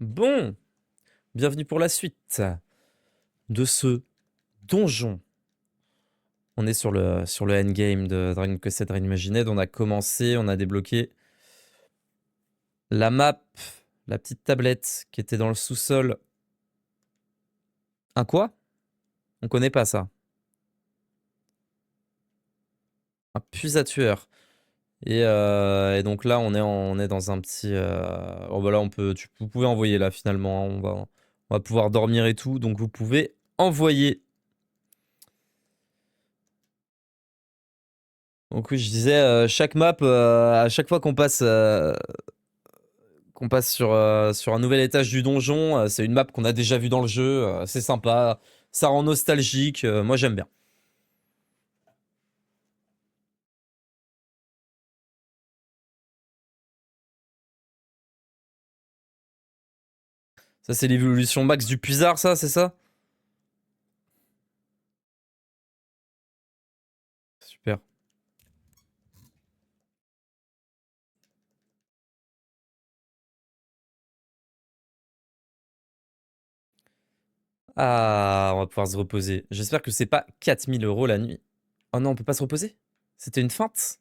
Bon, bienvenue pour la suite de ce donjon. On est sur le endgame de Dragon Quest VII Reimagined. On a commencé, on a débloqué la map, la petite tablette qui était dans le sous-sol. Un quoi? On connaît pas ça. Un puisatueur. Et donc là, on est dans un petit... Oh bah là, vous pouvez envoyer là finalement, hein. On va pouvoir dormir et tout. Donc vous pouvez envoyer. Donc oui, je disais, chaque map, à chaque fois qu'on passe sur un nouvel étage du donjon, c'est une map qu'on a déjà vue dans le jeu, c'est sympa, ça rend nostalgique, moi j'aime bien. Ça c'est l'évolution max du Puisard, ça, c'est ça? Super. Ah, on va pouvoir se reposer. J'espère que c'est pas 4 000 € la nuit. Oh non, on peut pas se reposer? C'était une feinte?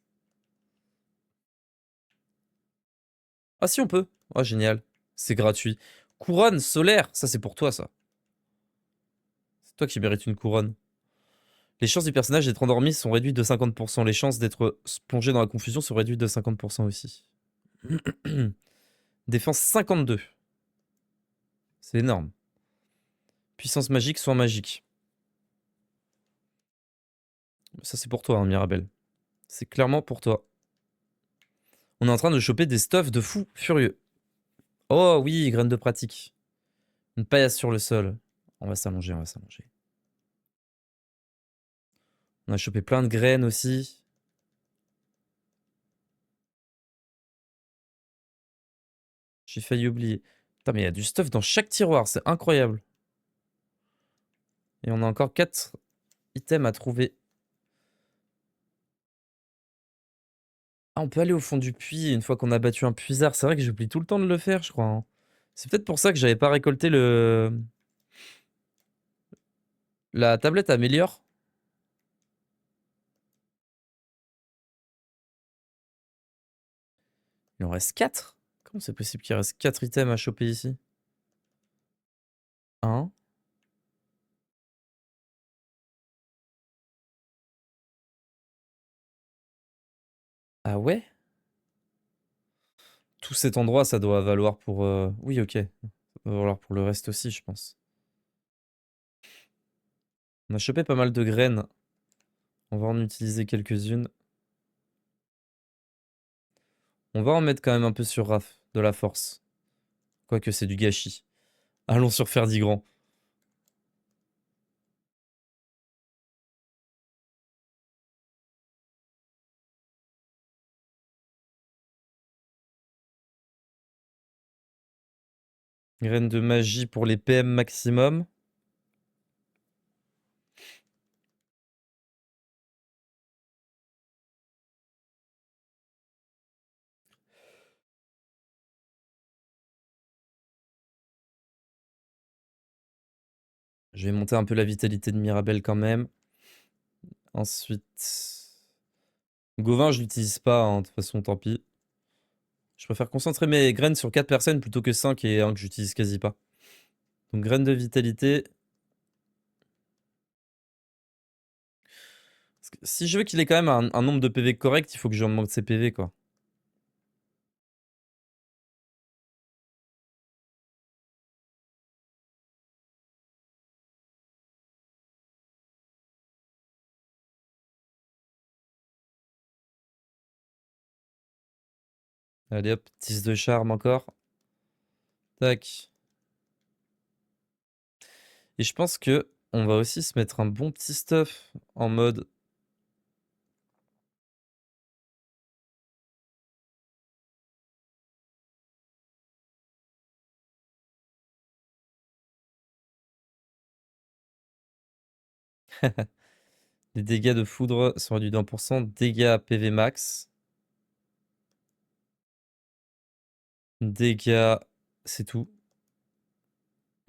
Ah si, on peut. Oh génial, c'est gratuit. Couronne solaire, ça c'est pour toi ça. C'est toi qui mérites une couronne. Les chances du personnage d'être endormi sont réduites de 50%. Les chances d'être plongé dans la confusion sont réduites de 50% aussi. Défense 52. C'est énorme. Puissance magique, soin magique. Ça, c'est pour toi, hein, Mirabelle. C'est clairement pour toi. On est en train de choper des stuffs de fou furieux. Oh oui, graines de pratique. Une paillasse sur le sol. On va s'allonger, on va s'allonger. On a chopé plein de graines aussi. J'ai failli oublier. Putain, mais il y a du stuff dans chaque tiroir, c'est incroyable. Et on a encore 4 items à trouver. Ah, on peut aller au fond du puits une fois qu'on a battu un puisard. C'est vrai que j'oublie tout le temps de le faire, je crois, hein. C'est peut-être pour ça que j'avais pas récolté le... La tablette améliore. Il en reste 4. Comment c'est possible qu'il reste 4 items à choper ici? 1. Ah ouais? Tout cet endroit, ça doit valoir pour... Oui, ok. Ça doit valoir pour le reste aussi, je pense. On a chopé pas mal de graines. On va en utiliser quelques-unes. On va en mettre quand même un peu sur Raph, de la force. Quoique c'est du gâchis. Allons sur Ferdigrand. Graines de magie pour les PM maximum. Je vais monter un peu la vitalité de Mirabelle quand même. Ensuite... Gauvin, je l'utilise pas, hein, de toute façon, tant pis. Je préfère concentrer mes graines sur 4 personnes plutôt que 5 et un que j'utilise quasi pas. Donc graines de vitalité. Parce que si je veux qu'il ait quand même un nombre de PV correct, il faut que je augmente ses PV, quoi. Allez hop, 10 de charme encore. Tac. Et je pense que on va aussi se mettre un bon petit stuff en mode... Les dégâts de foudre sont réduits d'1%. Dégâts PV max. Dégâts... C'est tout.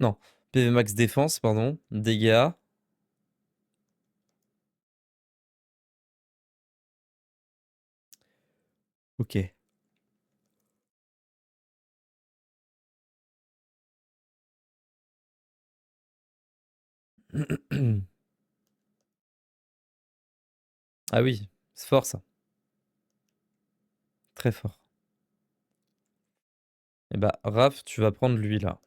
Non. PV max défense, pardon. Dégâts. Ok. Ah oui, c'est fort ça. Très fort. Et bah, Raph, tu vas prendre lui là.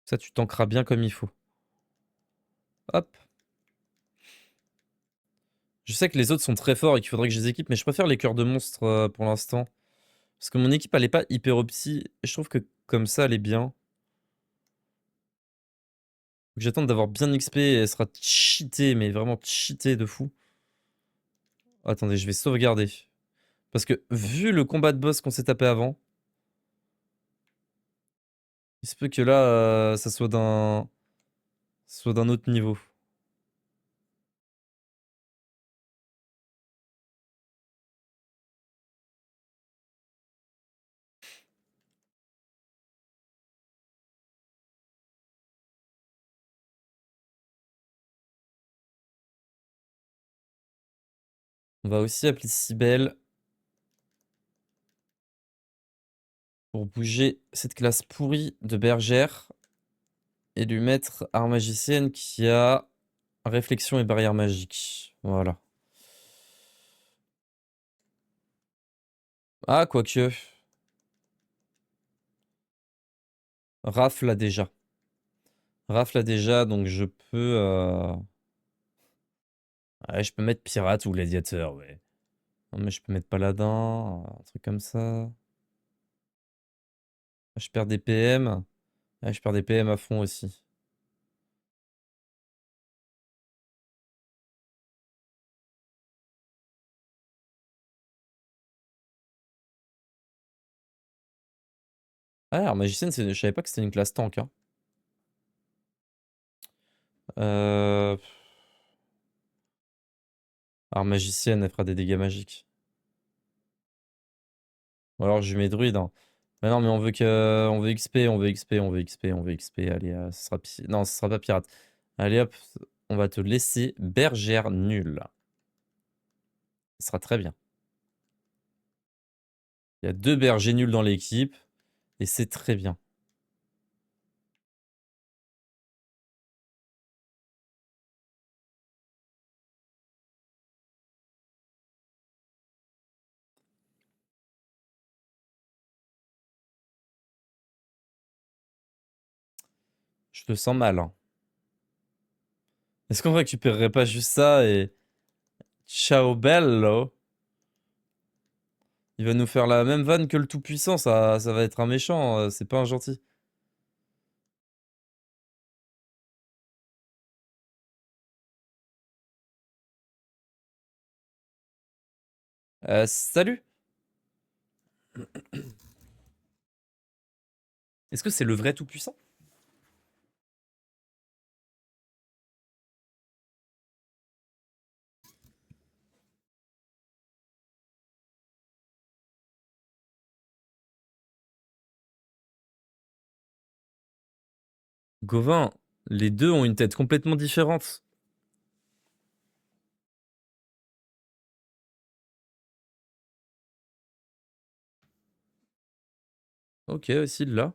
Ça, tu tankeras bien comme il faut. Hop. Je sais que les autres sont très forts et qu'il faudrait que je les équipe, mais je préfère les cœurs de monstre pour l'instant. Parce que mon équipe, elle est pas hyper opti. Et je trouve que comme ça, elle est bien. Faut que j'attende d'avoir bien XP et elle sera cheatée, mais vraiment cheatée de fou. Attendez, je vais sauvegarder. Parce que vu le combat de boss qu'on s'est tapé avant, il se peut que là, ça soit d'un autre niveau. On va aussi appeler Cybèle pour bouger cette classe pourrie de bergère et lui mettre arme magicienne qui a réflexion et barrière magique. Voilà. Ah, quoique. Raph l'a déjà. Raph l'a déjà, donc je peux... Ouais, je peux mettre pirate ou gladiateur, ouais. Non, mais je peux mettre paladin, un truc comme ça. Je perds des PM. Ouais, je perds des PM à fond aussi. Ah, alors magicienne, je savais pas que c'était une classe tank, hein. Euh... Alors magicienne, elle fera des dégâts magiques. Ou alors je mets druide, hein. Mais non, mais on veut XP, on veut XP, on veut XP, on veut XP. Allez, ce sera non, ce sera pas pirate. Allez hop, on va te laisser bergère nulle. Ce sera très bien. Il y a 2 bergers nuls dans l'équipe et c'est très bien. Je te sens mal, hein. Est-ce qu'on récupérerait pas juste ça et... Ciao bello. Il va nous faire la même vanne que le Tout-Puissant, ça va être un méchant, c'est pas un gentil. Salut! Est-ce que c'est le vrai Tout-Puissant? Gauvin, les deux ont une tête complètement différente. Ok, aussi là.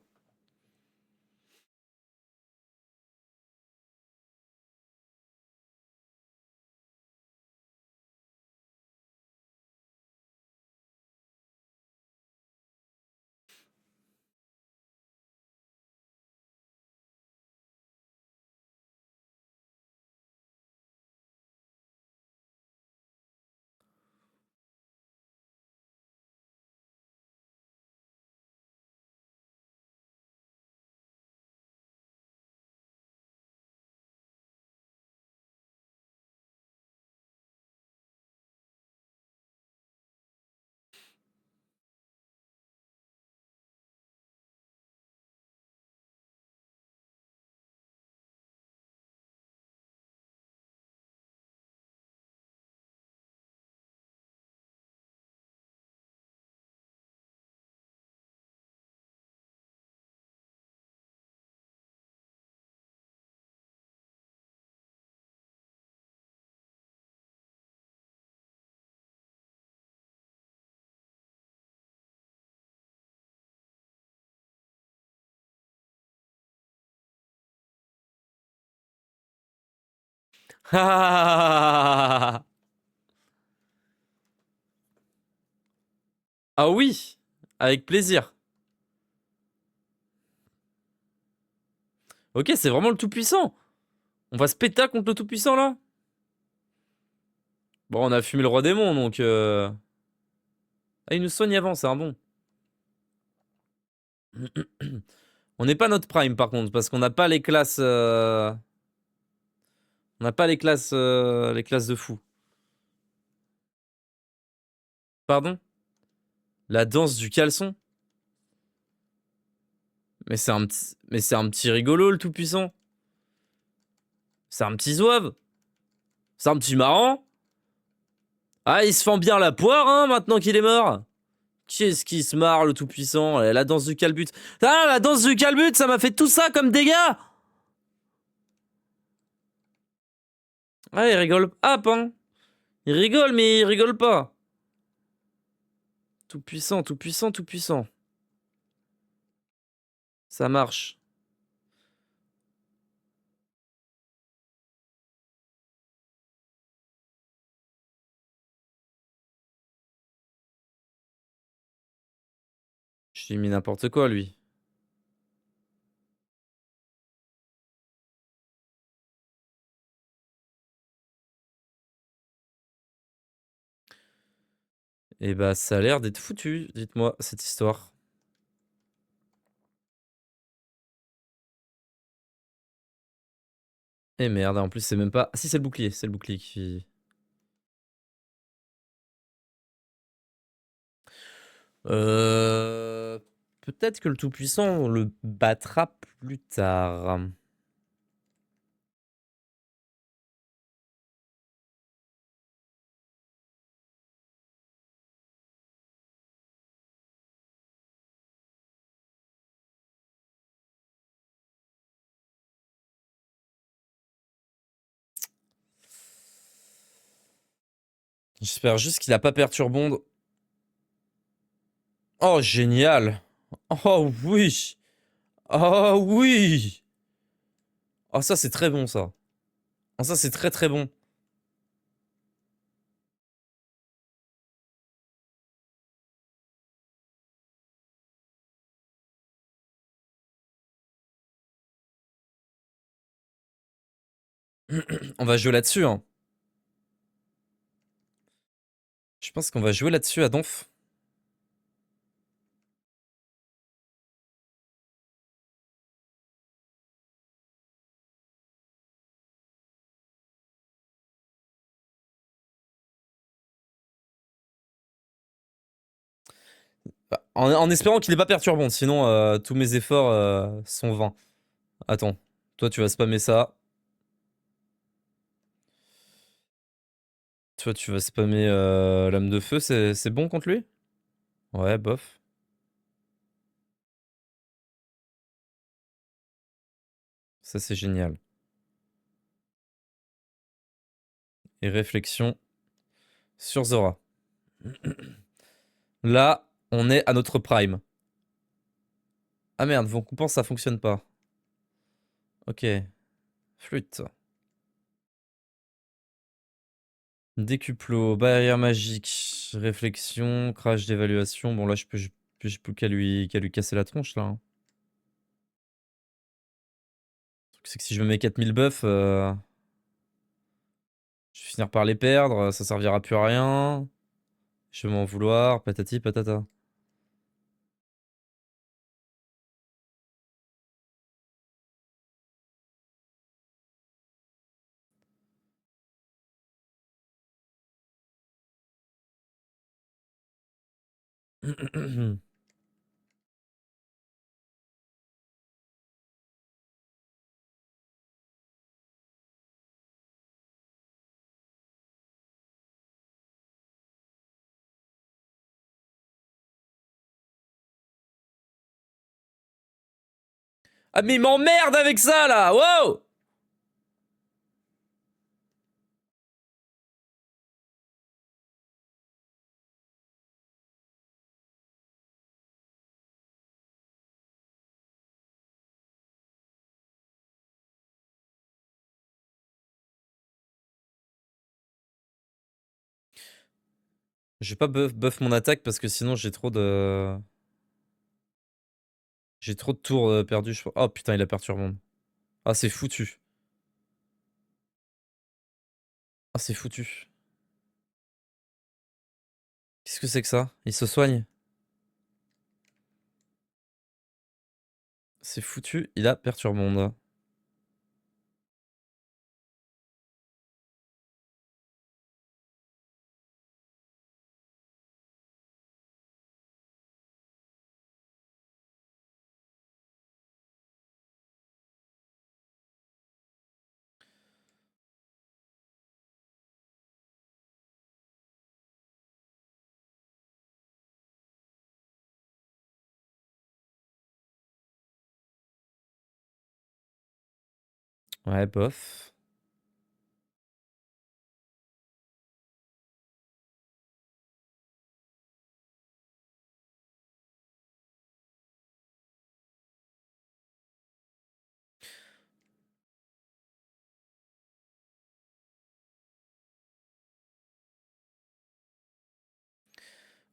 Ah oui, avec plaisir. Ok, c'est vraiment le tout-puissant. On va se péter contre le tout-puissant là? Bon, on a fumé le roi démon donc... Ah, il nous soigne avant, c'est un bon. On n'est pas notre prime par contre, parce qu'on n'a pas les classes... On n'a pas les classes de fou. Pardon? La danse du caleçon? Mais c'est un petit rigolo le tout-puissant. C'est un petit zouave. C'est un petit marrant. Ah, il se fend bien la poire, hein, maintenant qu'il est mort. Qu'est-ce qui se marre, le tout-puissant? La danse du calbut. Ah, la danse du calbut, ça m'a fait tout ça comme dégâts! Ah, il rigole. Hop, hein. Il rigole, mais il rigole pas. Tout puissant, tout puissant, tout puissant. Ça marche. J'ai mis n'importe quoi, lui. Et bah, ça a l'air d'être foutu, dites-moi, cette histoire. Et merde, en plus, c'est même pas... Ah, si, c'est le bouclier qui... Euh... Peut-être que le Tout-Puissant, on le battra plus tard. J'espère juste qu'il a pas Perturbonde. Oh, génial! Oh oui! Oh oui! Oh, ça, c'est très bon, ça. Oh, ça, c'est très très bon. On va jouer là-dessus, hein. Je pense qu'on va jouer là-dessus à Donf. Bah, en espérant qu'il ait pas Perturbonde, sinon tous mes efforts sont vains. Attends, toi tu vas spammer ça. Toi tu vas spammer Lame de Feu, c'est bon contre lui? Ouais, bof. Ça c'est génial. Et réflexion sur Zora. Là, on est à notre prime. Ah merde, vos compenses ça fonctionne pas. Ok. Flûte. Décuplo, barrière magique, réflexion, crash d'évaluation. Bon là j'ai plus qu'à lui casser la tronche là, hein. Le truc, c'est que si je me mets 4000 buffs, je vais finir par les perdre, ça servira plus à rien. Je vais m'en vouloir, patati patata. Ah mais il m'emmerde avec ça là! Wow! Je vais pas buff mon attaque parce que sinon j'ai trop de... J'ai trop de tours perdus. Oh putain, il a perturbé mon... Ah, c'est foutu. Ah, c'est foutu. Qu'est-ce que c'est que ça? Il se soigne? C'est foutu, il a perturbé monde. Ouais, bof.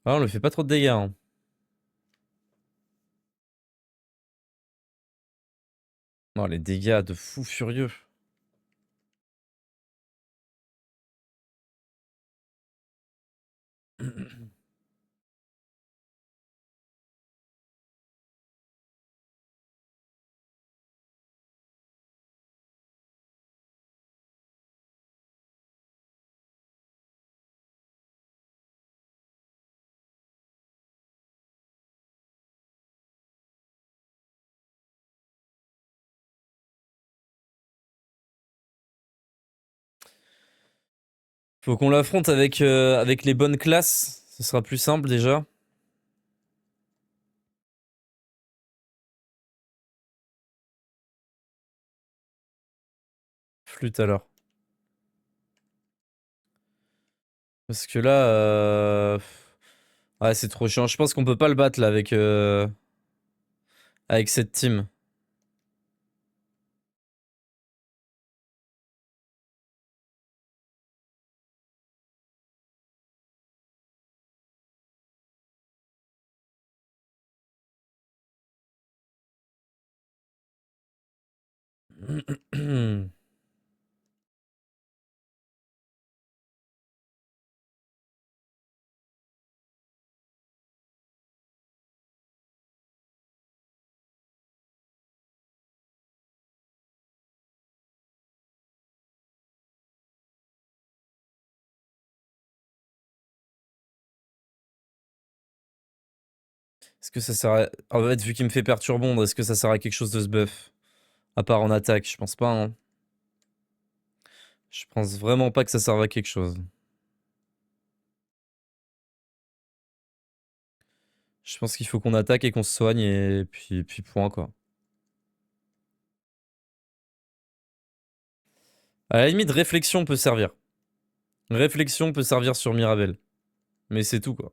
Ah, on le fait pas trop de dégâts, hein. Non, les dégâts de fou furieux. Faut qu'on l'affronte avec les bonnes classes. Ce sera plus simple déjà. Flûte alors. Parce que là... Ouais, c'est trop chiant. Je pense qu'on peut pas le battre là avec cette team. Est-ce que ça sert à... En fait, vu qu'il me fait perturbondre, est-ce que ça sert à quelque chose de ce buff? À part en attaque, je pense pas, hein. Je pense vraiment pas que ça serve à quelque chose. Je pense qu'il faut qu'on attaque et qu'on se soigne et puis point quoi. À la limite, réflexion peut servir. Réflexion peut servir sur Mirabelle. Mais c'est tout quoi.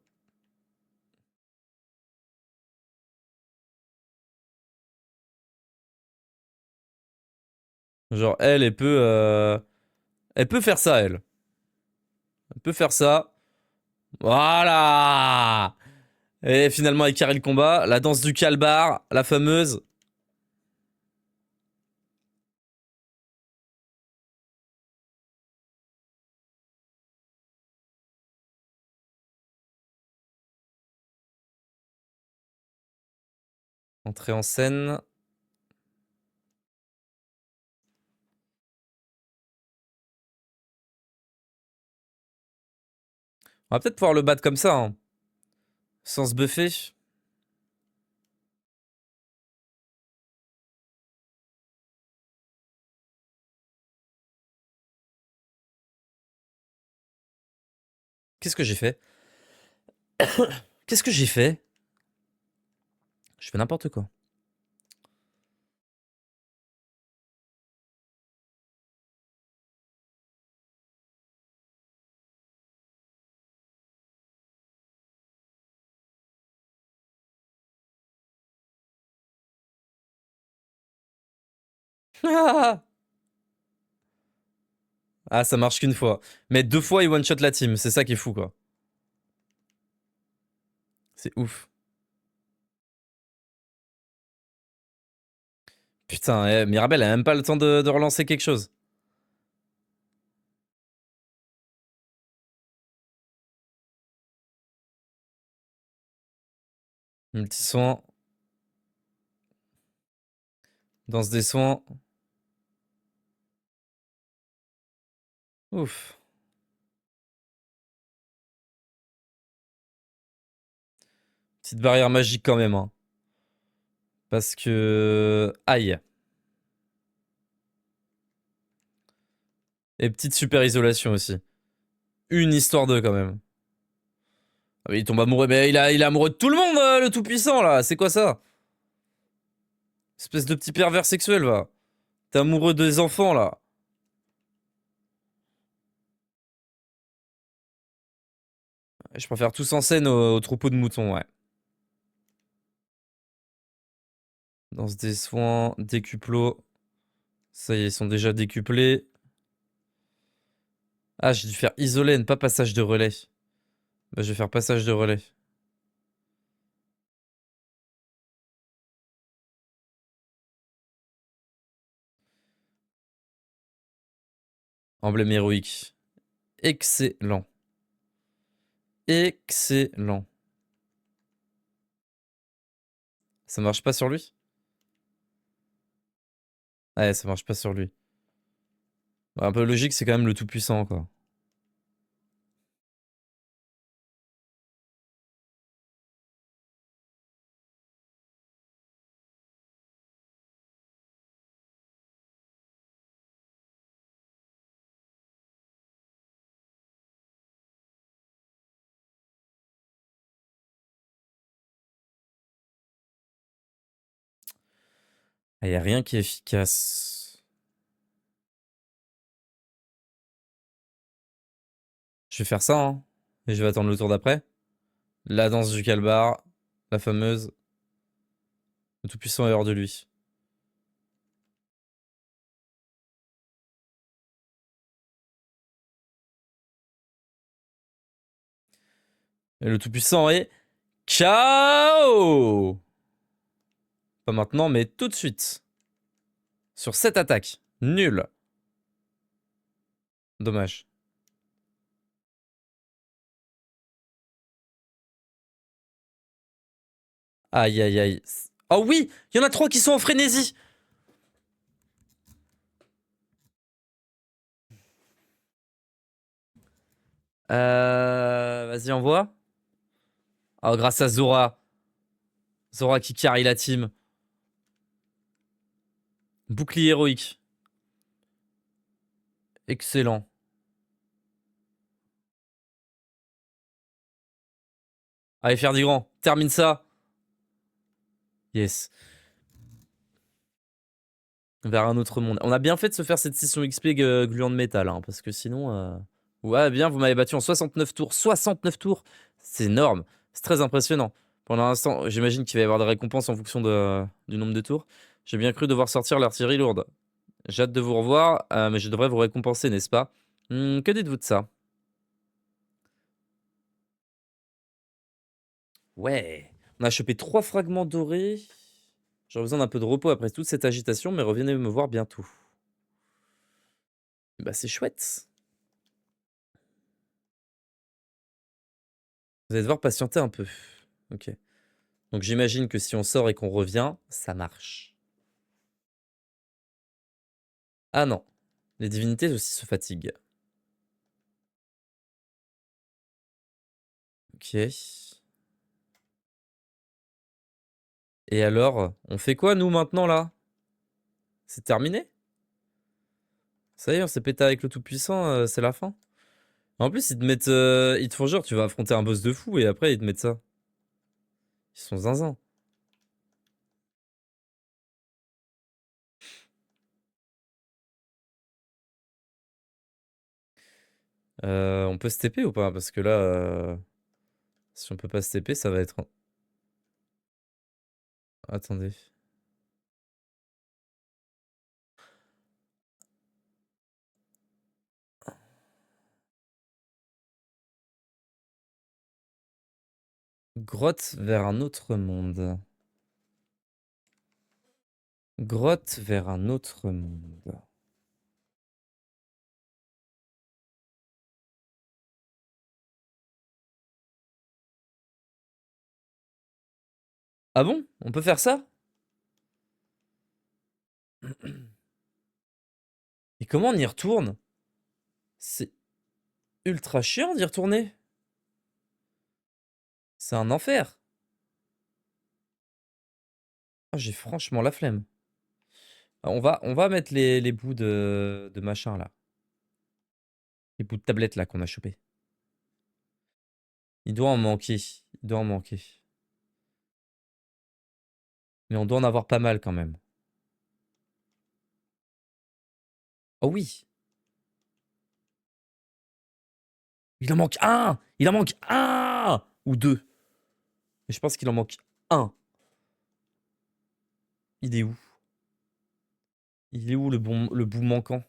Genre, elle peut faire ça, elle. Elle peut faire ça. Voilà! Et finalement, elle carré le combat. La danse du calbar, la fameuse. Entrée en scène. On va peut-être pouvoir le battre comme ça, hein. Sans se buffer. Qu'est-ce que j'ai fait? Qu'est-ce que j'ai fait? Je fais n'importe quoi. Ah, ça marche qu'une fois. Mais deux fois, il one-shot la team. C'est ça qui est fou, quoi. C'est ouf. Putain, Mirabel a même pas le temps de relancer quelque chose. Multi-soin. Danse des soins. Ouf. Petite barrière magique quand même, hein. Parce que... Aïe. Et petite super isolation aussi. Une histoire d'eux quand même. Ah mais il tombe amoureux, mais il est amoureux de tout le monde, le tout-puissant là. C'est quoi ça? Espèce de petit pervers sexuel, va. T'es amoureux des enfants là. Je préfère tous en scène au troupeau de moutons, ouais. Danse des soins, décuplo. Ça y est, ils sont déjà décuplés. Ah, j'ai dû faire isolène, pas passage de relais. Bah, je vais faire passage de relais. Emblème héroïque. Excellent. Excellent. Ça marche pas sur lui? Ouais, ça marche pas sur lui. Bah, un peu logique, c'est quand même le tout-puissant, quoi. Ah, y a rien qui est efficace. Je vais faire ça, hein. Et je vais attendre le tour d'après. La danse du calbar. La fameuse. Le tout-puissant est hors de lui. Et le tout-puissant est... Ciao! Pas maintenant, mais tout de suite. Sur cette attaque. Nul. Dommage. Aïe, aïe, aïe. Oh oui! Il y en a trois qui sont en frénésie! Vas-y, envoie. Oh, grâce à Zora. Zora qui carry la team. Bouclier héroïque. Excellent. Allez, faire du grand. Termine ça. Yes. Vers un autre monde. On a bien fait de se faire cette session XP gluant de métal, hein, parce que sinon... Ouais, bien, vous m'avez battu en 69 tours. 69 tours! C'est énorme. C'est très impressionnant. Pendant l'instant, j'imagine qu'il va y avoir des récompenses en fonction du nombre de tours. J'ai bien cru devoir sortir l'artillerie lourde. J'ai hâte de vous revoir, mais je devrais vous récompenser, n'est-ce pas? Que dites-vous de ça? Ouais. On a chopé 3 fragments dorés. J'aurais besoin d'un peu de repos après toute cette agitation, mais revenez me voir bientôt. Bah, c'est chouette. Vous allez devoir patienter un peu. Ok. Donc j'imagine que si on sort et qu'on revient, ça marche. Ah non. Les divinités aussi se fatiguent. Ok. Et alors, on fait quoi nous maintenant là? C'est terminé? Ça y est, on s'est pété avec le Tout-Puissant, c'est la fin? En plus, ils te mettent. Ils te font genre, tu vas affronter un boss de fou et après, ils te mettent ça. Ils sont zinzin. On peut se TP ou pas? Parce que là, si on peut pas se TP, ça va être. Attendez. Grotte vers un autre monde. Grotte vers un autre monde. Ah bon? On peut faire ça? Et comment on y retourne? C'est ultra chiant d'y retourner. C'est un enfer. Ah, j'ai franchement la flemme. Ah, on va mettre les bouts de machin là. Les bouts de tablette là qu'on a chopé. Il doit en manquer. Il doit en manquer. Mais on doit en avoir pas mal quand même. Oh oui! Il en manque un! Il en manque un! Ou deux. Mais je pense qu'il en manque un. Il est où? Il est où le bout manquant?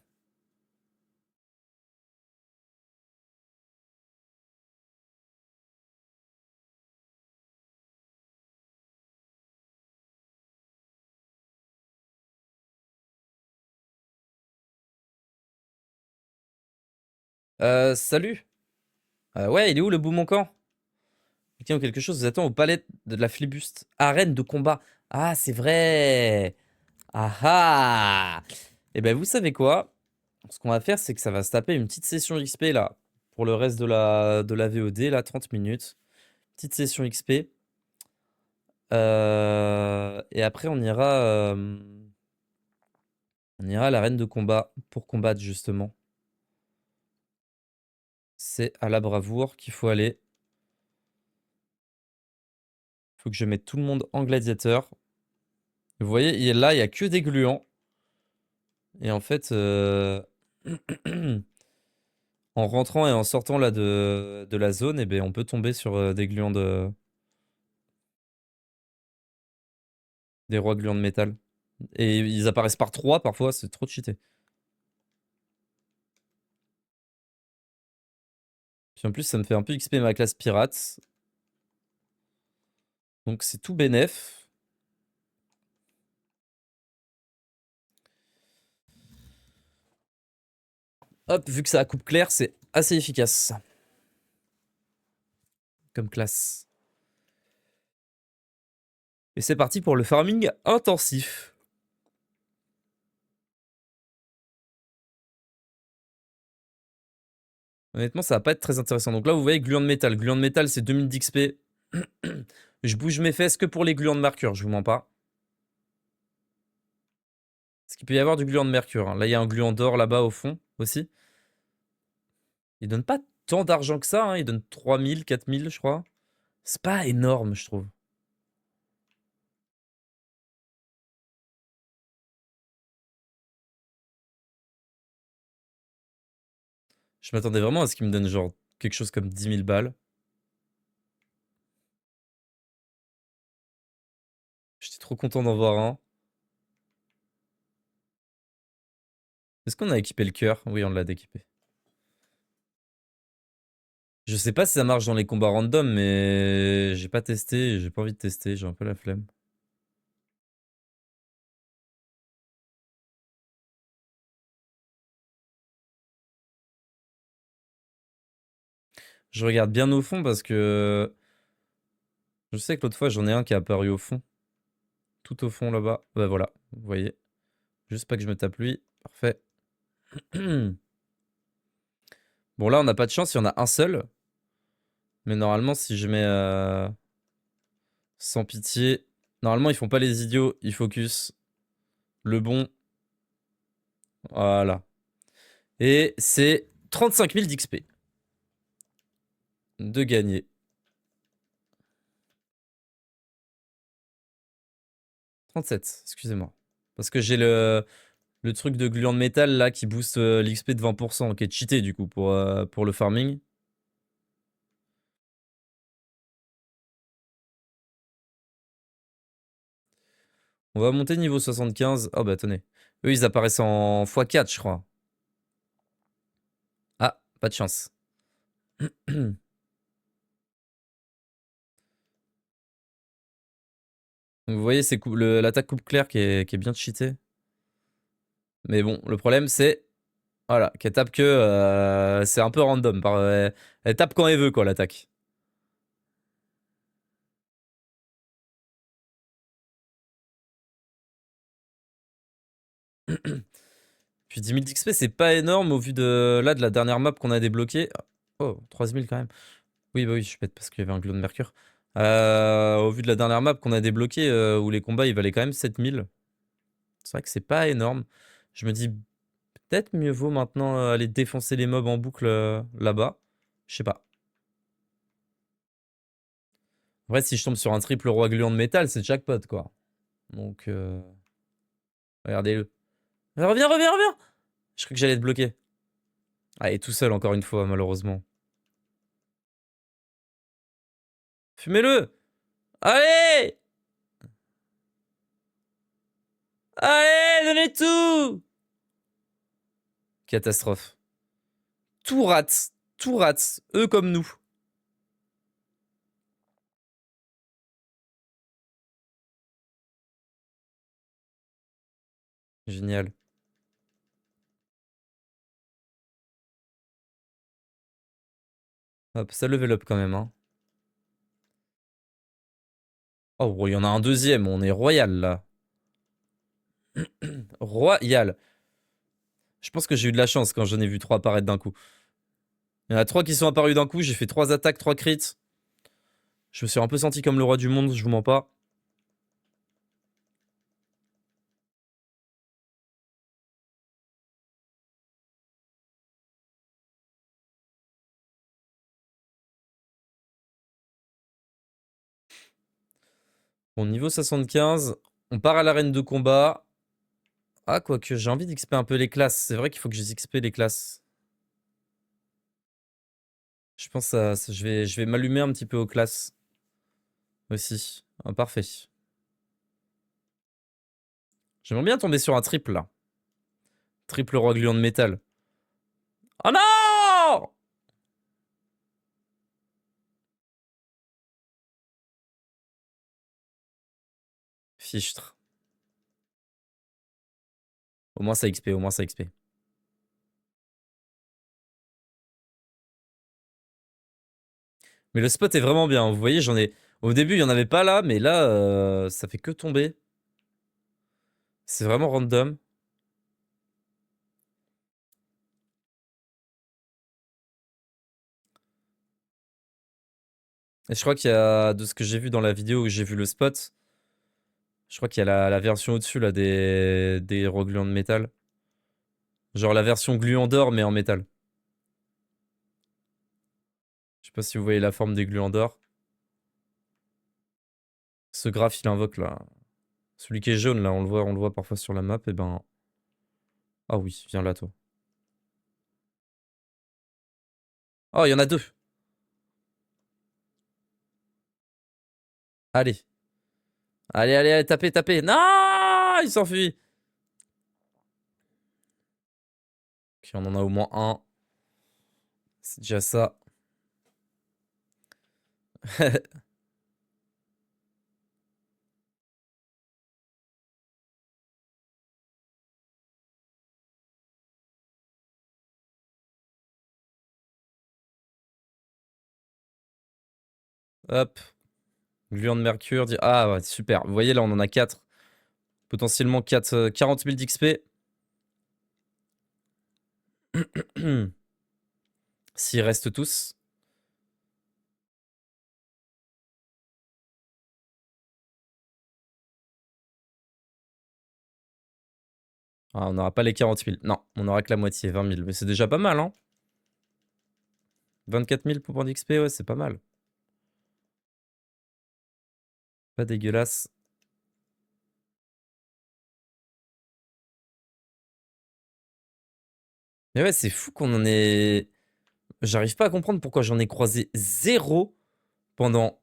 Salut! Ouais, il est où le bout manquant? Quelqu'un ou quelque chose vous attend au palais de la flibuste. Arène de combat. Ah, c'est vrai! Ah ah! Et ben, vous savez quoi? Ce qu'on va faire, c'est que ça va se taper une petite session XP là. Pour le reste de la VOD, là, 30 minutes. Petite session XP. Et après, on ira à l'arène de combat pour combattre justement. C'est à la bravoure qu'il faut aller. Il faut que je mette tout le monde en gladiateur. Vous voyez, là, il n'y a que des gluants. Et en fait, en rentrant et en sortant là de la zone, eh ben, on peut tomber sur des des rois gluants de métal. Et ils apparaissent par 3 parfois, c'est trop cheaté. Puis en plus, ça me fait un peu XP ma classe pirate. Donc c'est tout bénef. Hop, vu que ça a coupe claire, c'est assez efficace. Comme classe. Et c'est parti pour le farming intensif. Honnêtement, ça va pas être très intéressant. Donc là, vous voyez, gluant de métal. Gluant de métal, c'est 2000 d'XP. Je bouge mes fesses que pour les gluants de mercure, je vous mens pas. Parce qu'il peut y avoir du gluant de mercure, hein. Là, il y a un gluant d'or là-bas au fond aussi. Il donne pas tant d'argent que ça, hein. Il donne 3000, 4000, je crois. C'est pas énorme, je trouve. Je m'attendais vraiment à ce qu'il me donne genre quelque chose comme 10 000 balles. J'étais trop content d'en voir un. Est-ce qu'on a équipé le cœur? Oui, on l'a équipé. Je sais pas si ça marche dans les combats random, mais j'ai pas testé, j'ai pas envie de tester, j'ai un peu la flemme. Je regarde bien au fond parce que je sais que l'autre fois j'en ai un qui est apparu au fond. Tout au fond là-bas. Bah voilà, vous voyez. Juste pas que je me tape lui. Parfait. Bon là on n'a pas de chance, il y en a un seul. Mais normalement si je mets sans pitié. Normalement ils font pas les idiots, ils focus. Le bon. Voilà. Et c'est 35 000 d'XP. De gagner. 37, excusez-moi. Parce que j'ai le truc de gluant de métal là qui booste l'XP de 20%, qui est cheaté du coup pour le farming. On va monter niveau 75. Oh bah attendez. Eux ils apparaissent en x4 je crois. Ah, pas de chance. Vous voyez, c'est l'attaque coupe claire qui est bien cheatée. Mais bon, le problème, c'est... Voilà, qu'elle tape que... c'est un peu random. Elle tape quand elle veut, quoi, l'attaque. Puis 10 000 d'XP, c'est pas énorme au vu de, là, de la dernière map qu'on a débloquée. Oh, 13 000 quand même. Oui, bah oui, je suis bête parce qu'il y avait un glow de mercure. Au vu de la dernière map qu'on a débloquée, où les combats, ils valaient quand même 7 000. C'est vrai que c'est pas énorme. Je me dis, peut-être mieux vaut maintenant aller défoncer les mobs en boucle là-bas. Je sais pas. En vrai, si je tombe sur un triple roi gluant de métal, c'est jackpot, quoi. Donc, regardez-le. Reviens, reviens, reviens! Je crois que j'allais te bloquer. Ah, il est tout seul encore une fois, malheureusement. Fumez-le! Allez! Allez, donnez tout! Catastrophe. Tout rate. Tout rate. Eux comme nous. Génial. Hop, ça level up quand même, hein. Oh, il y en a un deuxième. On est royal, là. Royal. Je pense que j'ai eu de la chance quand j'en ai vu 3 apparaître d'un coup. Il y en a 3 qui sont apparus d'un coup. J'ai fait 3 attaques, 3 crits. Je me suis un peu senti comme le roi du monde, je vous mens pas. Bon, niveau 75, on part à l'arène de combat. Ah, quoique, j'ai envie d'XP un peu les classes. C'est vrai qu'il faut que je XP les classes. Je pense que je vais m'allumer un petit peu aux classes. Aussi. Ah, parfait. J'aimerais bien tomber sur un triple, là. Triple roi gluant de métal. Oh non! Fichtre. Au moins ça XP, au moins ça XP. Mais le spot est vraiment bien. Vous voyez, j'en ai... Au début, il n'y en avait pas là, mais là, ça fait que tomber. C'est vraiment random. Et je crois qu'il y a, de ce que j'ai vu dans la vidéo où j'ai vu le spot, je crois qu'il y a la version au-dessus là des gluants de métal. Genre la version gluant d'or mais en métal. Je sais pas si vous voyez la forme des gluants d'or. Ce graphe il invoque là. Celui qui est jaune là, on le voit parfois sur la map, et ben. Ah oui, viens là toi. Oh, il y en a deux. Allez. Allez, allez, allez, tapez, tapez. Non! Il s'enfuit. Ok, on en a au moins un. C'est déjà ça. Hop. Gluant de mercure. Ah ouais, super. Vous voyez là, on en a 4. Potentiellement 40 000 d'XP. S'ils restent tous. Ah, on n'aura pas les 40 000. Non, on n'aura que la moitié, 20 000. Mais c'est déjà pas mal, hein. 24 000 pour d'XP, ouais, c'est pas mal. Pas dégueulasse. Mais ouais, c'est fou qu'on en ait... J'arrive pas à comprendre pourquoi j'en ai croisé zéro pendant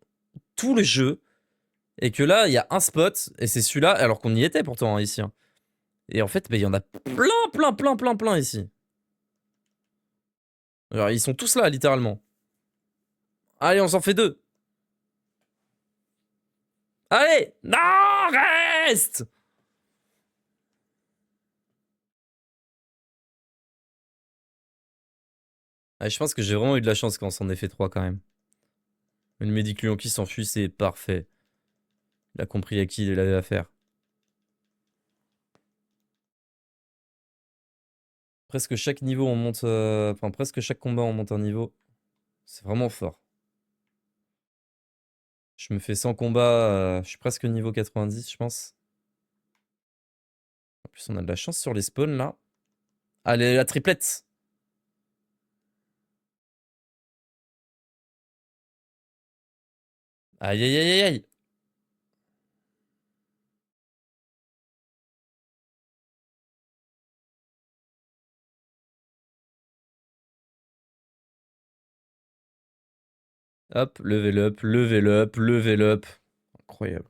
tout le jeu. Et que là, il y a un spot, et c'est celui-là, alors qu'on y était pourtant, hein, ici, hein. Et en fait, bah, il y en a plein, plein, plein, plein, plein ici. Alors, ils sont tous là, littéralement. Allez, on s'en fait deux. Allez! Non! Reste! Ah, je pense que j'ai vraiment eu de la chance quand on s'en est fait 3 quand même. Une Médicluon qui s'enfuit, c'est parfait. Il a compris à qui il avait affaire. Presque chaque niveau on monte... Enfin, presque chaque combat on monte un niveau. C'est vraiment fort. Je me fais 100 combats, je suis presque niveau 90 je pense. En plus on a de la chance sur les spawns là. Allez, la triplette! Aïe aïe aïe aïe aïe! Hop, level up, level up, level up. Incroyable.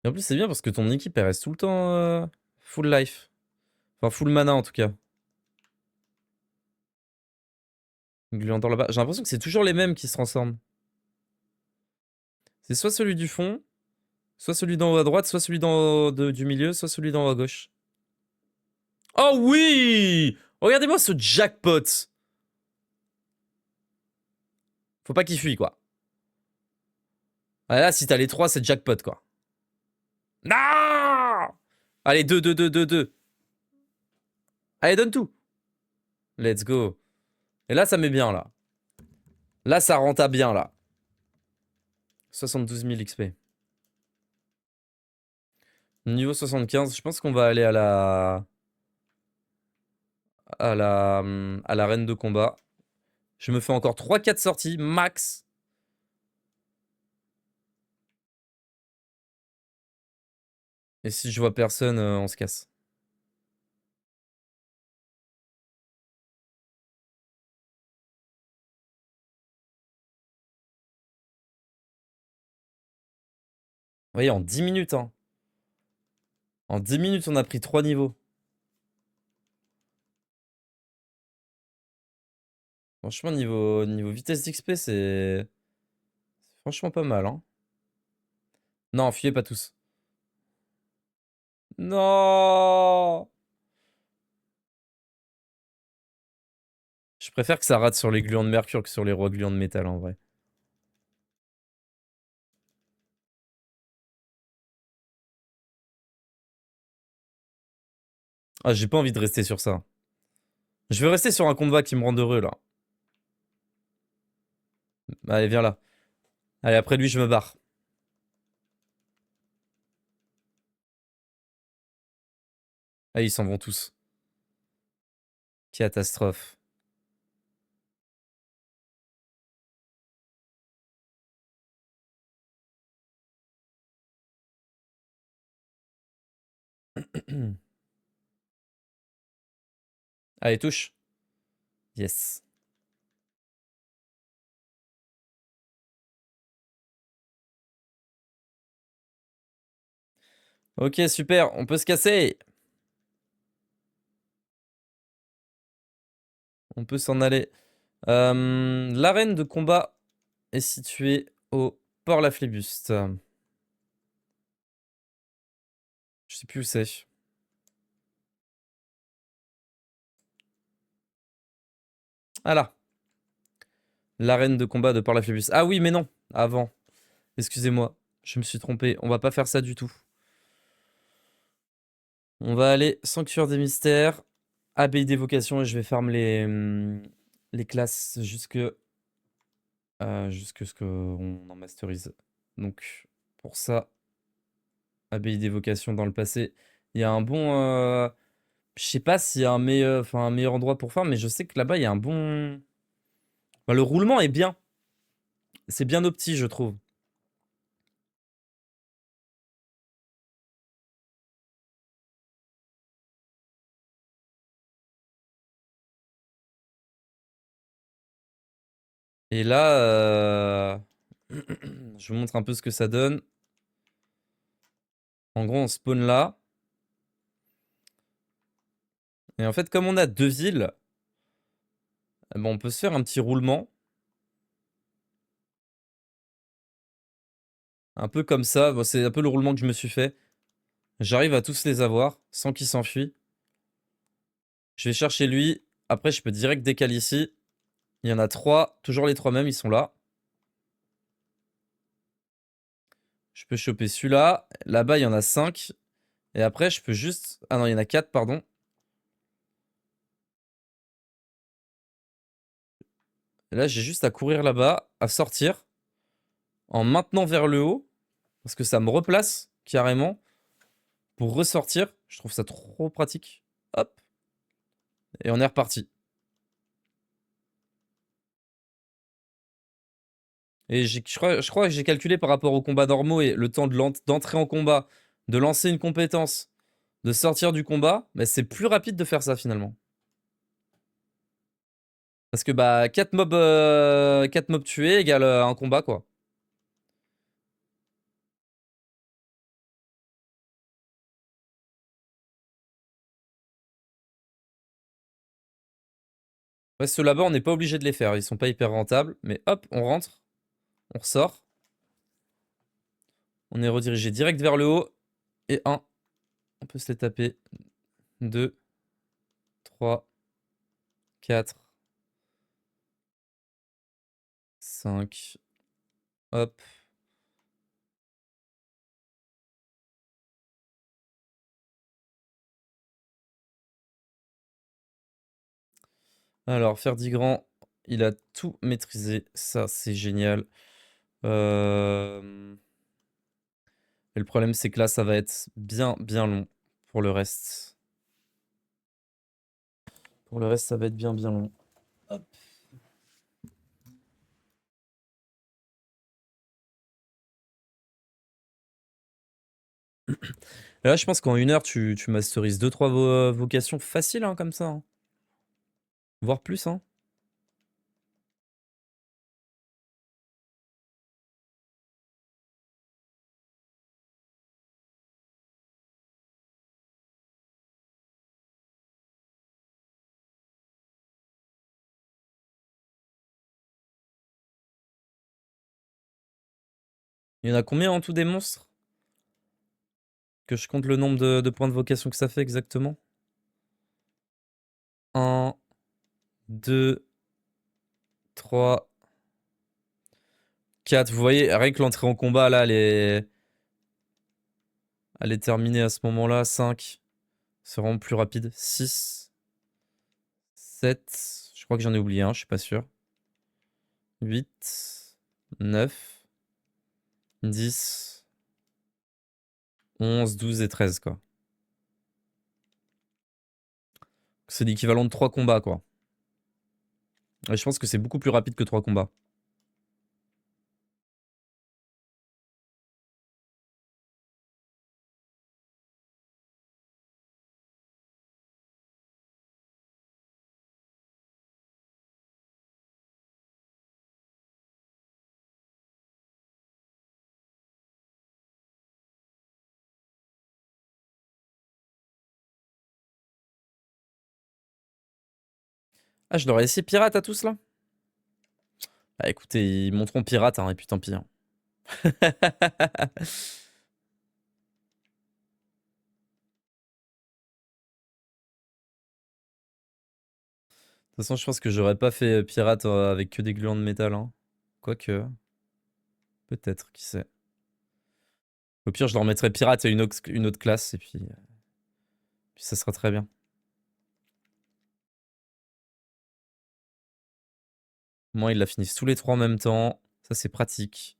Et en plus c'est bien parce que ton équipe elle reste tout le temps full life. Enfin full mana en tout cas. Gluandor là-bas. J'ai l'impression que c'est toujours les mêmes qui se transforment. C'est soit celui du fond, soit celui d'en haut à droite, soit celui du milieu, soit celui d'en haut à gauche. Oh oui! Regardez-moi ce jackpot! Faut pas qu'il fuit, quoi. Ah, là, si t'as les 3, c'est jackpot, quoi. Non! Allez, 2, 2, 2, 2, 2. Allez, donne tout. Let's go. Et là, ça met bien, là. Là, ça renta bien, là. 72 000 XP. Niveau 75, je pense qu'on va aller à l'arène de combat. Je me fais encore 3-4 sorties, max. Et si je vois personne, on se casse. Vous voyez, en 10 minutes, hein. En 10 minutes, on a pris 3 niveaux. Franchement, niveau vitesse d'XP, c'est franchement pas mal, hein. Non, fuyez pas tous. Non! Je préfère que ça rate sur les gluants de mercure que sur les rois gluants de métal, en vrai. Ah, j'ai pas envie de rester sur ça. Je vais rester sur un combat qui me rend heureux, là. Allez, viens là. Allez, après lui, je me barre. Ah, ils s'en vont tous. Catastrophe. Allez, touche. Yes. Ok, super. On peut se casser. On peut s'en aller. L'arène de combat est située au Port Laflébuste. Je sais plus où c'est. Ah là. L'arène de combat de Port Laflébuste. Ah oui, mais non. Avant. Excusez-moi. Je me suis trompé. On va pas faire ça du tout. On va aller Sanctuaire des Mystères, Abbaye d'Évocation et je vais farm les classes jusque ce qu'on en masterise. Donc, pour ça, Abbaye d'Évocation dans le passé. Il y a un bon... je sais pas s'il y a un meilleur endroit pour farm, mais je sais que là-bas, il y a un bon... Enfin, le roulement est bien. C'est bien opti, je trouve. Et là, je vous montre un peu ce que ça donne. En gros, on spawn là. Et en fait, comme on a 2 villes, bon, on peut se faire un petit roulement. Un peu comme ça. Bon, c'est un peu le roulement que je me suis fait. J'arrive à tous les avoir sans qu'ils s'enfuient. Je vais chercher lui. Après, je peux direct décaler ici. Il y en a 3. Toujours les 3 mêmes, ils sont là. Je peux choper celui-là. Là-bas, il y en a 5. Et après, je peux juste... Ah non, il y en a 4, pardon. Et là, j'ai juste à courir là-bas, à sortir, en maintenant vers le haut, parce que ça me replace carrément, pour ressortir. Je trouve ça trop pratique. Hop. Et on est reparti. Et je crois que j'ai calculé par rapport aux combats normaux et le temps d'entrer en combat, de lancer une compétence, de sortir du combat, mais c'est plus rapide de faire ça finalement. Parce que bah 4 mobs tués égale un combat quoi. Ouais, ceux là-bas, on n'est pas obligé de les faire. Ils sont pas hyper rentables. Mais hop, on rentre. On ressort. On est redirigé direct vers le haut. Et un. On peut se les taper. 2, 3, 4, 5. Hop. Alors, Ferdigrand, il a tout maîtrisé. Ça, c'est génial. Et le problème, c'est que là, ça va être bien, bien long pour le reste. Pour le reste, ça va être bien, bien long. Hop. Et là, je pense qu'en 1 heure, tu masterises 2-3 vocations faciles, hein, comme ça, hein. Voire plus, hein. Il y en a combien en tout des monstres? Que je compte le nombre de points de vocation que ça fait exactement. 1, 2, 3, 4. Vous voyez, rien que l'entrée en combat, là, elle est terminée à ce moment-là. 5. C'est vraiment plus rapide. 6, 7. Je crois que j'en ai oublié un, je suis pas sûr. 8, 9, 10, 11, 12 et 13, quoi. C'est l'équivalent de 3 combats, quoi. Et je pense que c'est beaucoup plus rapide que 3 combats. Ah, je leur ai laissé pirate à tous, là? Bah écoutez, ils monteront pirate, hein, et puis tant pis, hein. De toute façon, je pense que j'aurais pas fait pirate avec que des gluants de métal, hein. Quoique, peut-être, qui sait. Au pire, je leur mettrai pirate et une autre classe, et puis ça sera très bien. Moi, ils la finissent tous les 3 en même temps. Ça, c'est pratique.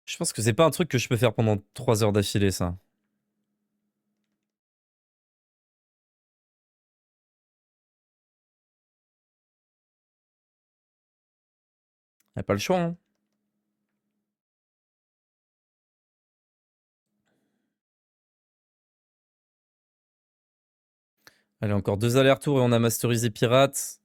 Je pense que c'est pas un truc que je peux faire pendant 3 heures d'affilée, ça. Y a pas le choix, hein. Allez, encore 2 allers-retours et on a masterisé pirate.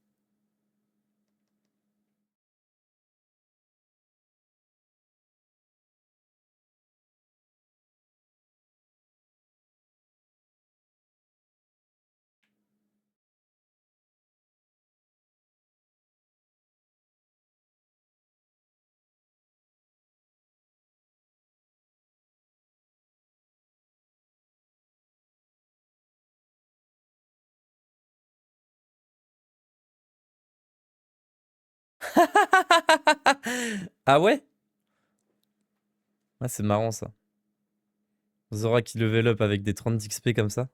Ah ouais? Ah, c'est marrant ça. Zora qui level up avec des 30 d'XP comme ça.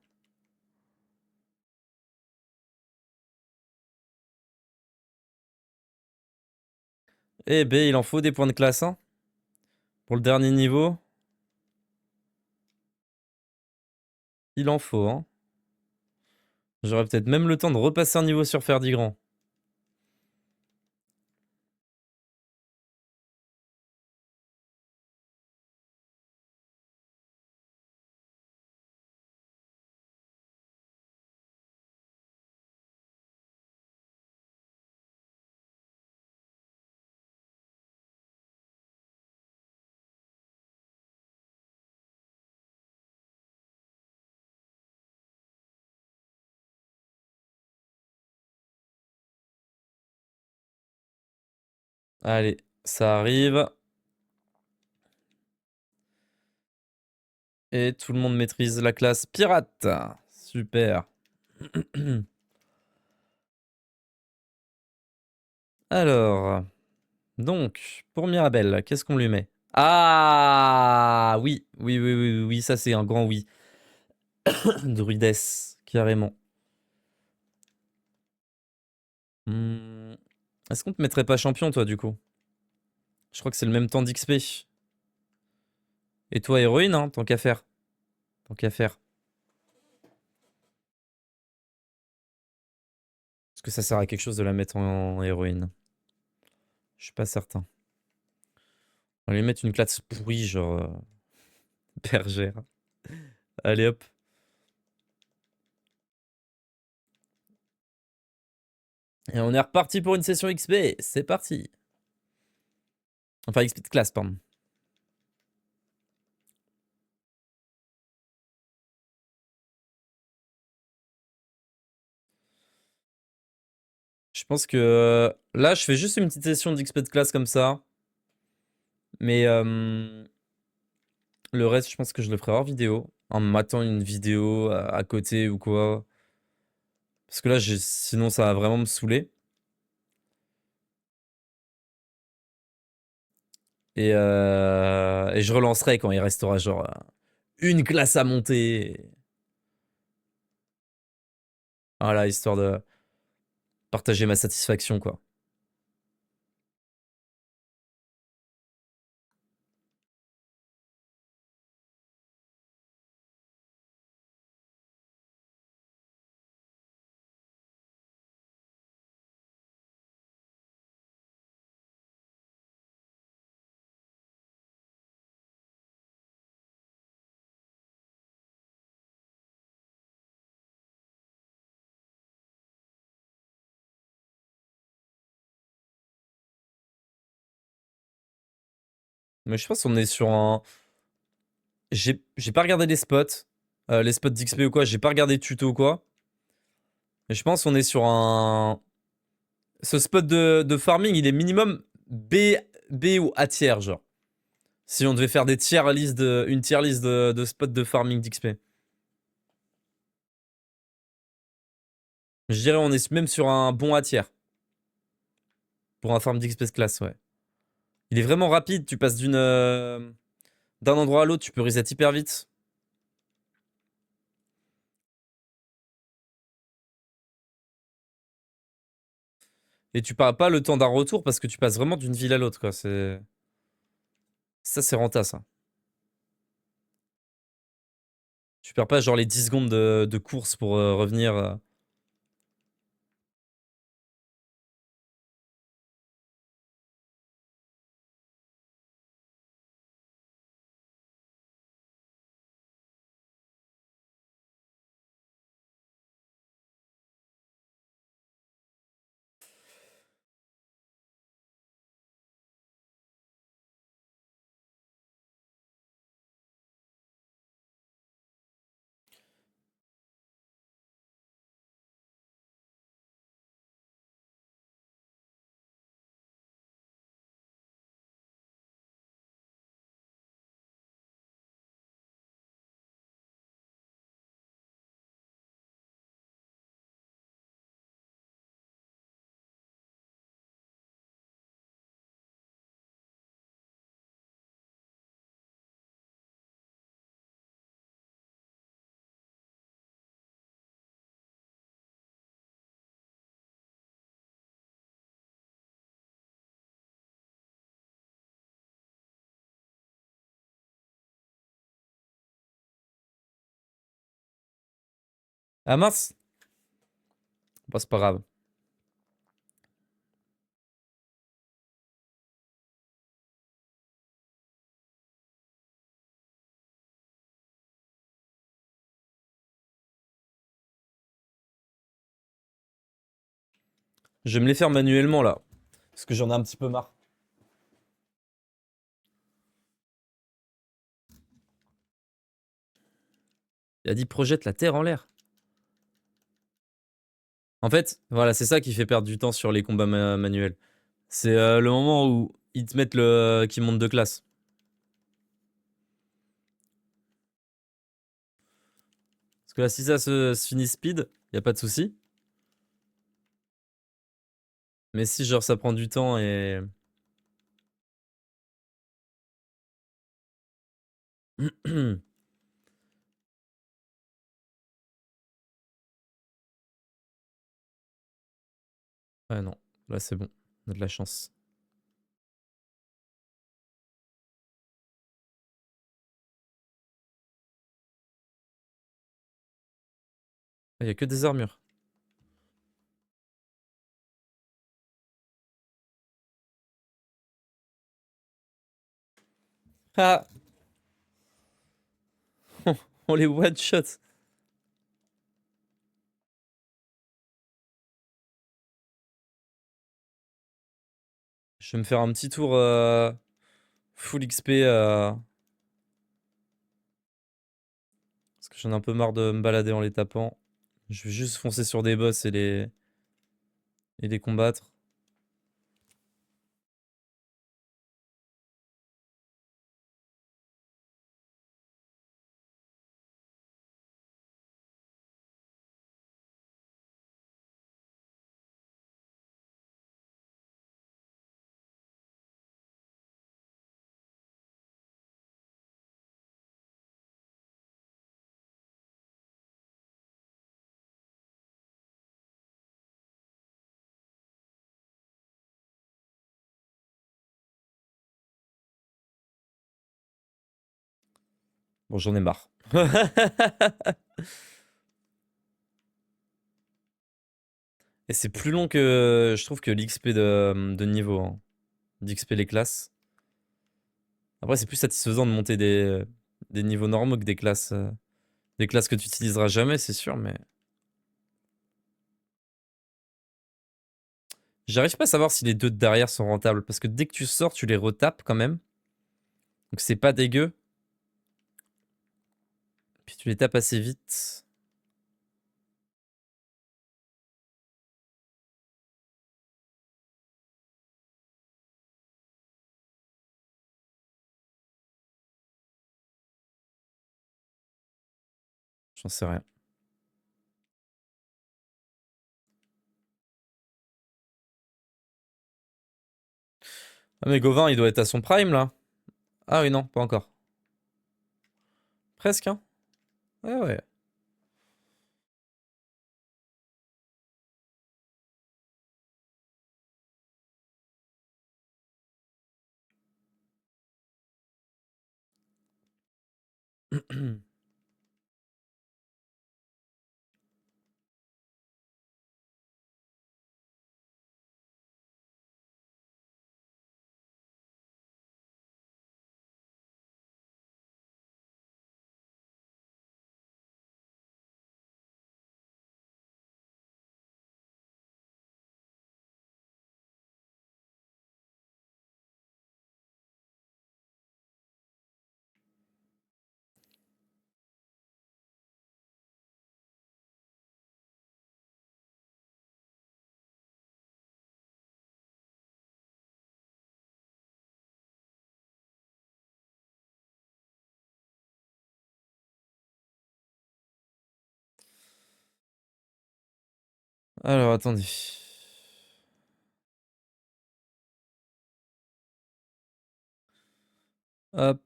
Eh ben, il en faut des points de classe, hein. Pour le dernier niveau. Il en faut, hein. J'aurais peut-être même le temps de repasser un niveau sur Ferdigrand. Allez, ça arrive. Et tout le monde maîtrise la classe pirate. Super. Alors, donc, pour Mirabelle, qu'est-ce qu'on lui met? Ah oui, oui, oui, oui, oui, oui, ça c'est un grand oui. Druides, carrément. Hmm, est-ce qu'on te mettrait pas champion, toi, du coup? Je crois que c'est le même temps d'XP. Et toi, héroïne, hein, tant qu'à faire. Tant qu'à faire. Est-ce que ça sert à quelque chose de la mettre en héroïne? Je suis pas certain. On va lui mettre une classe pourrie, genre bergère. Allez hop. Et on est reparti pour une session XP. C'est parti. Enfin, XP de classe, pardon. Je pense que là, je fais juste une petite session d'XP de classe comme ça. Mais le reste, je pense que je le ferai hors vidéo. En m'attendant une vidéo à côté ou quoi. Parce que là, sinon, ça va vraiment me saouler. Et je relancerai quand il restera genre une classe à monter. Voilà, histoire de partager ma satisfaction, quoi. Mais je pense qu'on est sur un... J'ai pas regardé les spots d'XP ou quoi, j'ai pas regardé de tuto ou quoi. Mais je pense qu'on est sur un... Ce spot de farming, il est minimum B ou A tiers, genre. Si on devait faire des une tier list de spots de farming d'XP. Je dirais on est même sur un bon A tiers. Pour un farm d'XP classe, ouais. Il est vraiment rapide, tu passes d'un endroit à l'autre, tu peux reset hyper vite. Et tu parles pas le temps d'un retour parce que tu passes vraiment d'une ville à l'autre, quoi. Ça, c'est renta, ça. Tu perds pas genre les 10 secondes de course pour revenir. Ah mince! Bah, c'est pas grave. Je vais me les faire manuellement là. Parce que j'en ai un petit peu marre. Il a dit projette la Terre en l'air. En fait, voilà, c'est ça qui fait perdre du temps sur les combats manuels. C'est le moment où ils te mettent le qui monte de classe. Parce que là, si ça se finit speed, y a pas de souci. Mais si genre ça prend du temps et ouais non, là c'est bon, on a de la chance. Il y a que des armures. Ah, on les one shot. Je vais me faire un petit tour full XP parce que j'en ai un peu marre de me balader en les tapant. Je vais juste foncer sur des boss et les combattre. Bon, j'en ai marre. Et c'est plus long que je trouve que l'XP de niveau, hein. D'XP les classes. Après, c'est plus satisfaisant de monter des niveaux normaux que des classes que tu utiliseras jamais, c'est sûr, mais j'arrive pas à savoir si les deux de derrière sont rentables parce que dès que tu sors, tu les retapes quand même. Donc c'est pas dégueu. Puis tu les tapes assez vite. J'en sais rien. Ah mais Gauvin, il doit être à son prime là. Ah oui, non, pas encore. Presque, hein. Ouais, ouais. Alors, attendez. Hop,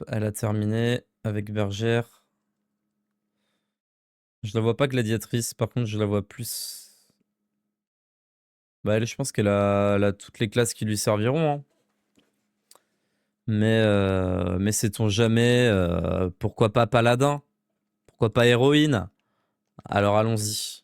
elle a terminé avec bergère. Je la vois pas gladiatrice, par contre, je la vois plus. Bah, elle, je pense elle a toutes les classes qui lui serviront, hein. Mais sait-on jamais, pourquoi pas paladin? Pourquoi pas héroïne? Alors allons-y.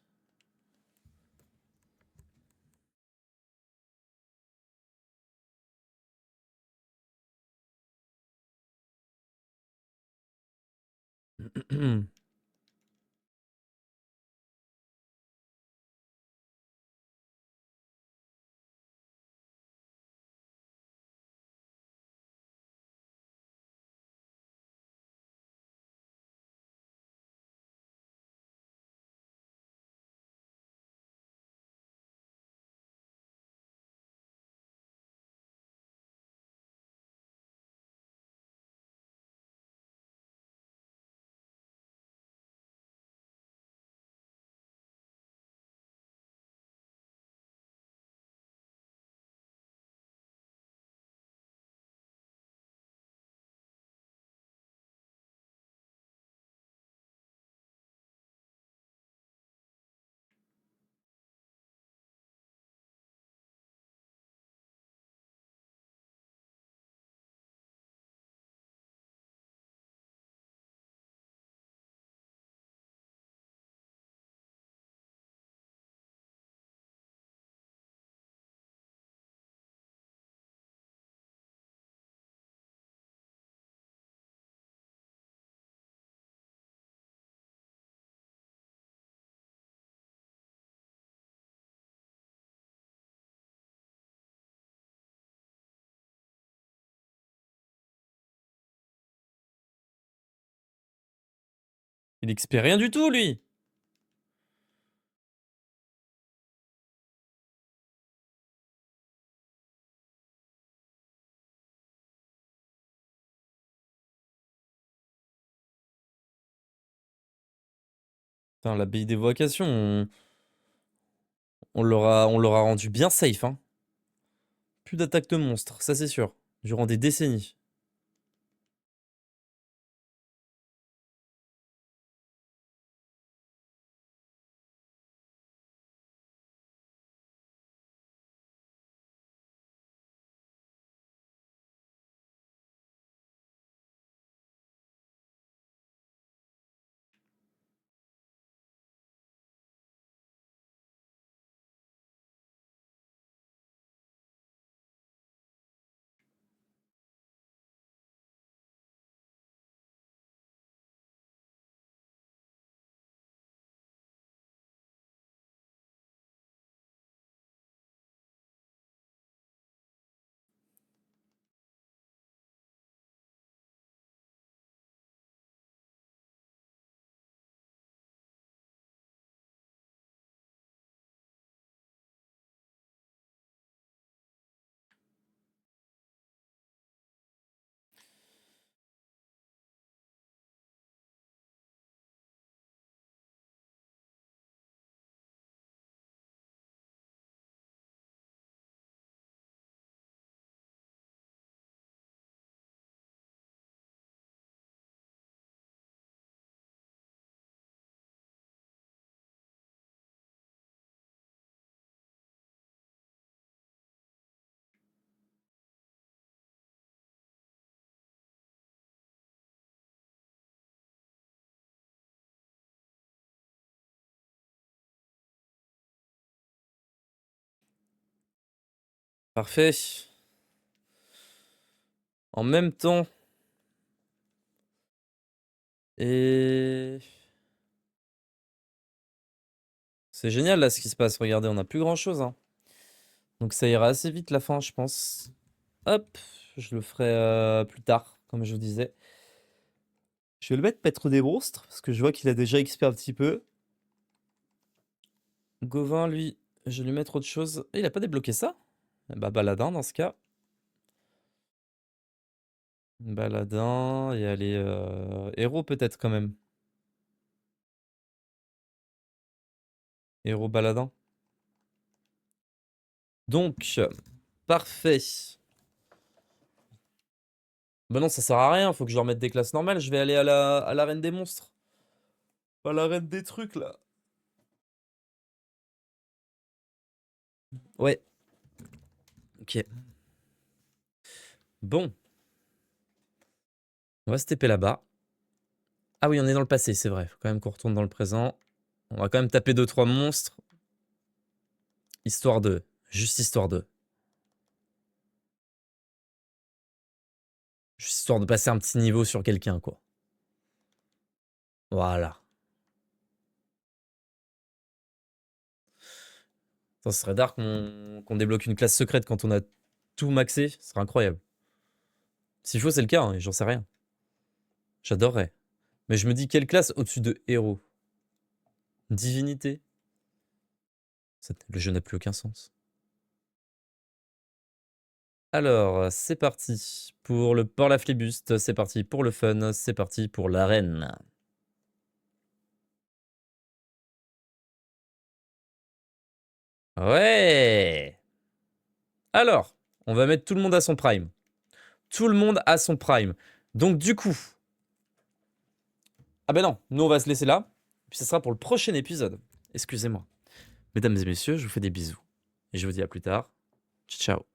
Il XP rien du tout, lui! Putain, l'abbaye d'évocation, on l'aura rendu bien safe, hein. Plus d'attaque de monstres, ça c'est sûr. Durant des décennies. Parfait. En même temps. Et... C'est génial là ce qui se passe, regardez, on n'a plus grand chose, hein. Donc ça ira assez vite la fin, je pense. Hop, je le ferai plus tard, comme je vous disais. Je vais le mettre maître des monstres, parce que je vois qu'il a déjà XP un petit peu. Gauvin, lui, je vais lui mettre autre chose. Il a pas débloqué ça? Bah Baladin dans ce cas. Baladin, et allez, héros peut-être quand même. Héros Baladin. Donc, parfait. Bah non, ça sert à rien, faut que je leur mette des classes normales. Je vais aller à la reine des monstres. À la reine des trucs, là. Ouais. Ok. Bon. On va se TP là-bas. Ah oui, on est dans le passé, c'est vrai. Faut quand même qu'on retourne dans le présent. On va quand même taper 2-3 monstres. Histoire de. Juste histoire de. Juste histoire de passer un petit niveau sur quelqu'un, quoi. Voilà. Ça serait dark qu'on débloque une classe secrète quand on a tout maxé. Ce serait incroyable. S'il faut, c'est le cas, hein, j'en sais rien. J'adorerais. Mais je me dis, quelle classe au-dessus de héros? Divinité? Le jeu n'a plus aucun sens. Alors, c'est parti pour le port la flibuste, c'est parti pour le fun, c'est parti pour l'arène. Ouais! Alors, on va mettre tout le monde à son prime. Tout le monde à son prime. Donc du coup... Ah ben non, nous on va se laisser là. Puis ça sera pour le prochain épisode. Excusez-moi. Mesdames et messieurs, je vous fais des bisous. Et je vous dis à plus tard. Ciao.